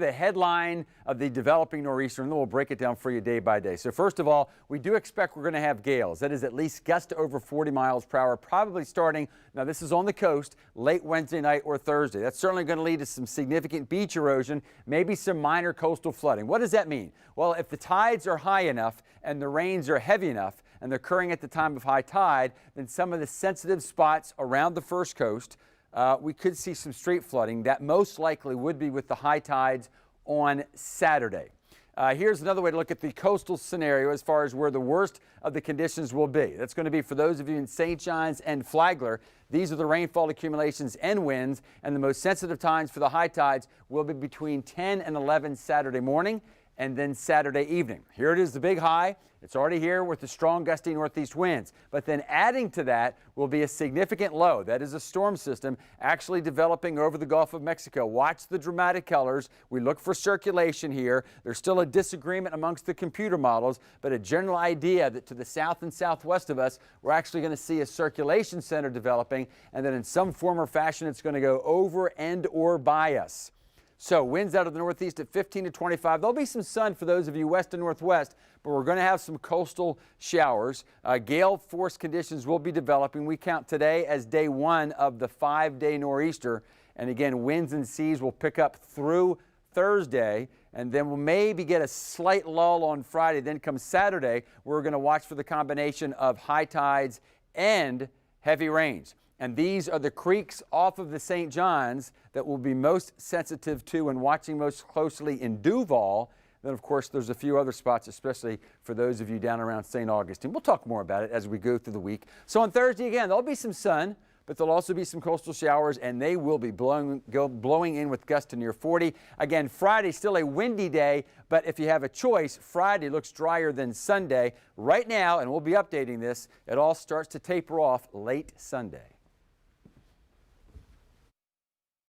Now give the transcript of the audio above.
The headline of the developing nor'easter, and then we'll break it down for you day by day. So first of all, we do expect we're going to have gales. That is at least gusts to over 40 miles per hour, probably starting, now this is on the coast, late Wednesday night or Thursday. That's certainly going to lead to some significant beach erosion, maybe some minor coastal flooding. What does that mean? Well, if the tides are high enough and the rains are heavy enough and they're occurring at the time of high tide, then some of the sensitive spots around the first coast, we could see some street flooding. That most likely would be with the high tides on Saturday. Here's another way to look at the coastal scenario as far as where the worst of the conditions will be. That's going to be for those of you in St. John's and Flagler. These are the rainfall accumulations and winds, and the most sensitive times for the high tides will be between 10 and 11 Saturday morning and then Saturday evening. Here it is, the big high. It's already here with the strong gusty northeast winds. But then adding to that will be a significant low. That is a storm system actually developing over the Gulf of Mexico. Watch the dramatic colors. We look for circulation here. There's still a disagreement amongst the computer models, but a general idea that to the south and southwest of us, we're actually going to see a circulation center developing, and then in some form or fashion, it's going to go over and or by us. So winds out of the northeast at 15 to 25. There'll be some sun for those of you west and northwest, but we're going to have some coastal showers. Gale force conditions will be developing. We count today as day one of the 5-day nor'easter. And again, winds and seas will pick up through Thursday, and then we'll maybe get a slight lull on Friday. Then comes Saturday, we're going to watch for the combination of high tides and heavy rains. And these are the creeks off of the St. John's that we'll be most sensitive to and watching most closely in Duval. Then, of course, there's a few other spots, especially for those of you down around St. Augustine. We'll talk more about it as we go through the week. So on Thursday, again, there'll be some sun, but there'll also be some coastal showers, and they will be blowing in with gusts to near 40. Again, Friday, still a windy day, but if you have a choice, Friday looks drier than Sunday. Right now, and we'll be updating this, it all starts to taper off late Sunday.